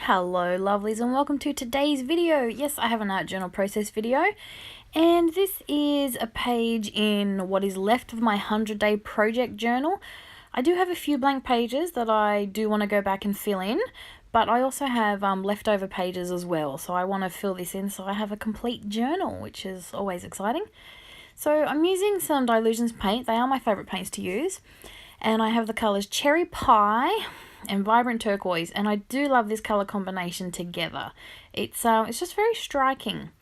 Hello lovelies and welcome to today's video. Yes, I have an art journal process video and this is a page in what is left of my 100-day project journal. I do have a few blank pages that I do want to go back and fill in, but I also have leftover pages as well, so I want to fill this in so I have a complete journal, which is always exciting. So I'm using some Dylusions paint. They are my favourite paints to use, and I have the colours Cherry Pie and Vibrant Turquoise, and I do love this colour combination together. It's just very striking.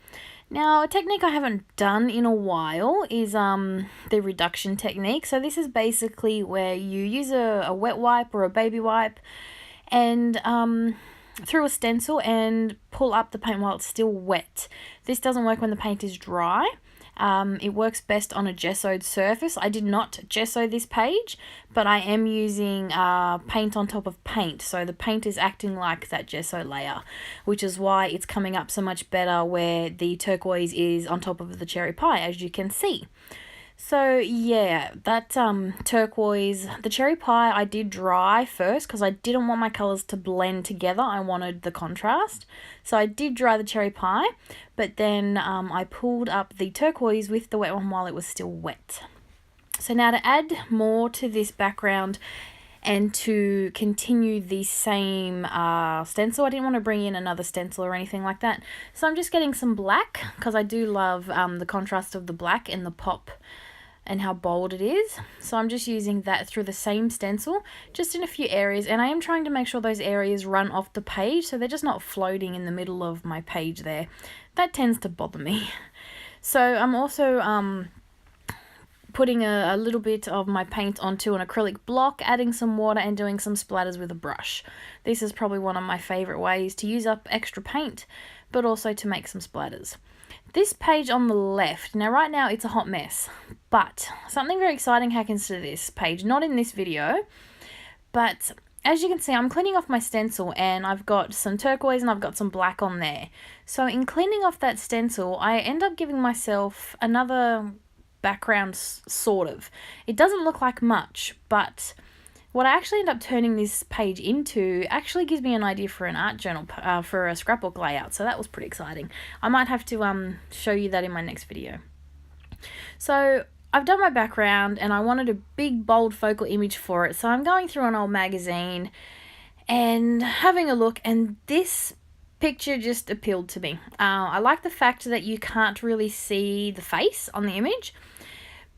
Now, a technique I haven't done in a while is the reduction technique. So this is basically where you use a wet wipe or a baby wipe and through a stencil and pull up the paint while it's still wet. This doesn't work when the paint is dry. It works best on a gessoed surface. I did not gesso this page, but I am using paint on top of paint. So the paint is acting like that gesso layer, which is why it's coming up so much better where the turquoise is on top of the cherry pie, as you can see. So yeah, that turquoise, the cherry pie I did dry first because I didn't want my colours to blend together. I wanted the contrast. So I did dry the cherry pie, but then I pulled up the turquoise with the wet one while it was still wet. So now to add more to this background and to continue the same stencil, I didn't want to bring in another stencil or anything like that. So I'm just getting some black because I do love the contrast of the black and the pop and how bold it is. So I'm just using that through the same stencil, just in a few areas, and I am trying to make sure those areas run off the page so they're just not floating in the middle of my page there. That tends to bother me. So I'm also putting a little bit of my paint onto an acrylic block, adding some water and doing some splatters with a brush. This is probably one of my favourite ways to use up extra paint, but also to make some splatters. This page on the left, now right now it's a hot mess, but something very exciting happens to this page, not in this video, but as you can see I'm cleaning off my stencil and I've got some turquoise and I've got some black on there. So in cleaning off that stencil, I end up giving myself another background, sort of. It doesn't look like much, but what I actually end up turning this page into actually gives me an idea for an art journal, for a scrapbook layout, so that was pretty exciting. I might have to show you that in my next video. So I've done my background and I wanted a big bold focal image for it, so I'm going through an old magazine and having a look, and this picture just appealed to me. I like the fact that you can't really see the face on the image,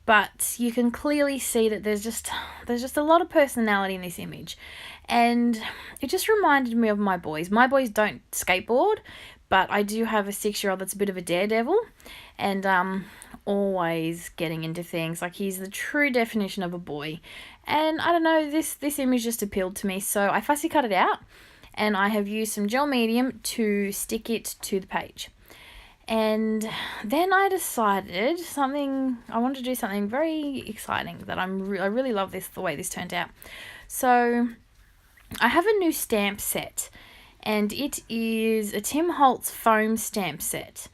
but you can clearly see that there's just a lot of personality in this image, and it just reminded me of my boys. My boys don't skateboard, but I do have a 6-year-old that's a bit of a daredevil, and always getting into things. Like, he's the true definition of a boy, and I don't know, this image just appealed to me, so I fussy cut it out, and I have used some gel medium to stick it to the page. And then I decided I wanted to do something very exciting that I really love the way this turned out. So I have a new stamp set, and it is a Tim Holtz foam stamp set.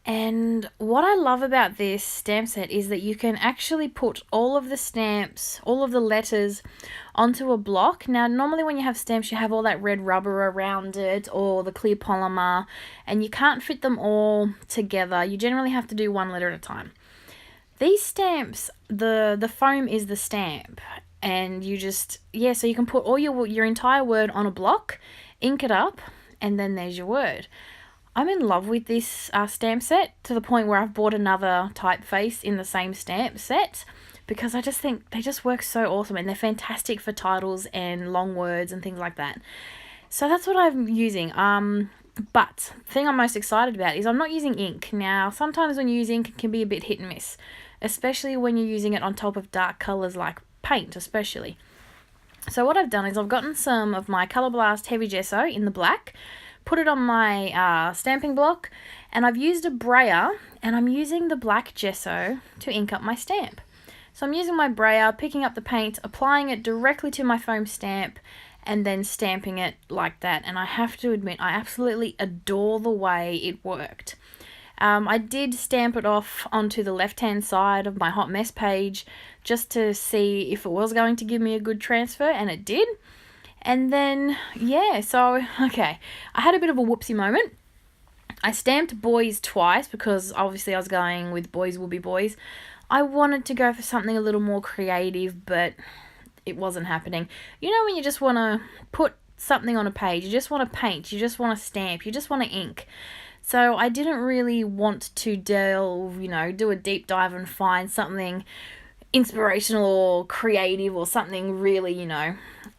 And what I love about this stamp set is that you can actually put all of the stamps, all of the letters onto a block. Now, normally when you have stamps, you have all that red rubber around it or the clear polymer, and you can't fit them all together. You generally have to do one letter at a time. These stamps, the foam is the stamp, and you just, so you can put all your entire word on a block, ink it up, and then there's your word. I'm in love with this stamp set to the point where I've bought another typeface in the same stamp set because I just think they just work so awesome, and they're fantastic for titles and long words and things like that. So that's what I'm using. But the thing I'm most excited about is I'm not using ink. Now, sometimes when you use ink, it can be a bit hit and miss, especially when you're using it on top of dark colours like paint especially. So what I've done is I've gotten some of my Colour Blast Heavy Gesso in the black, put it on my stamping block, and I've used a brayer, and I'm using the black gesso to ink up my stamp. So I'm using my brayer, picking up the paint, applying it directly to my foam stamp, and then stamping it like that. And I have to admit, I absolutely adore the way it worked. I did stamp it off onto the left-hand side of my hot mess page just to see if it was going to give me a good transfer, and it did. And then, yeah, so, okay, I had a bit of a whoopsie moment. I stamped boys twice because obviously I was going with boys will be boys. I wanted to go for something a little more creative, but it wasn't happening. You know when you just want to put something on a page, you just want to paint, you just want to stamp, you just want to ink. So I didn't really want to delve, do a deep dive and find something inspirational or creative or something really,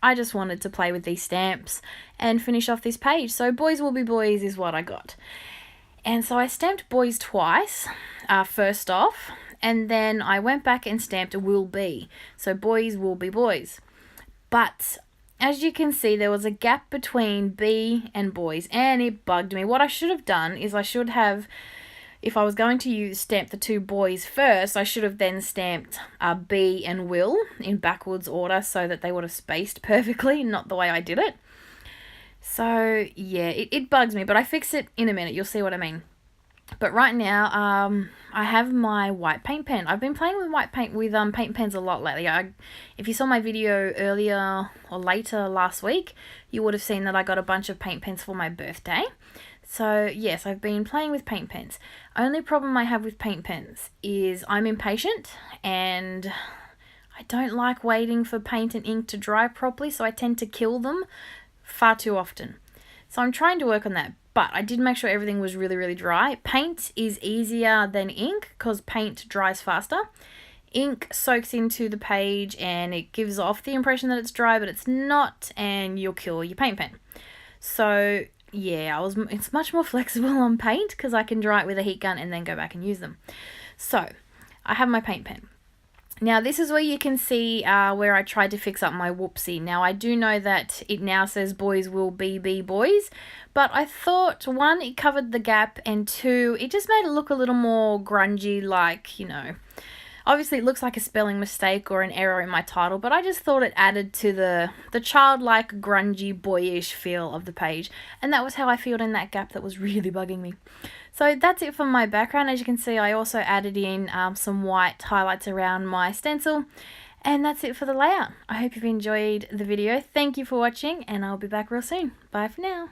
I just wanted to play with these stamps and finish off this page. So boys will be boys is what I got. And so I stamped boys twice, first off, and then I went back and stamped will be. So boys will be boys. But as you can see, there was a gap between B and boys, and it bugged me. What I should have done is I should have, if I was going to stamp the two boys first, I should have then stamped B and will in backwards order so that they would have spaced perfectly, not the way I did it. So, yeah, it bugs me, but I fix it in a minute. You'll see what I mean. But right now, I have my white paint pen. I've been playing with white paint with paint pens a lot lately. If you saw my video earlier or later last week, you would have seen that I got a bunch of paint pens for my birthday. So, yes, I've been playing with paint pens. Only problem I have with paint pens is I'm impatient and I don't like waiting for paint and ink to dry properly, so I tend to kill them far too often. So I'm trying to work on that, but I did make sure everything was really, really dry. Paint is easier than ink because paint dries faster. Ink soaks into the page and it gives off the impression that it's dry, but it's not, and you'll kill your paint pen. So yeah, it's much more flexible on paint because I can dry it with a heat gun and then go back and use them. So I have my paint pen. Now, this is where you can see where I tried to fix up my whoopsie. Now, I do know that it now says boys will be boys, but I thought, one, it covered the gap, and two, it just made it look a little more grungy, like, obviously it looks like a spelling mistake or an error in my title, but I just thought it added to the childlike, grungy, boyish feel of the page, and that was how I felt in that gap that was really bugging me. So that's it for my background. As you can see, I also added in some white highlights around my stencil, and that's it for the layout. I hope you've enjoyed the video. Thank you for watching, and I'll be back real soon. Bye for now.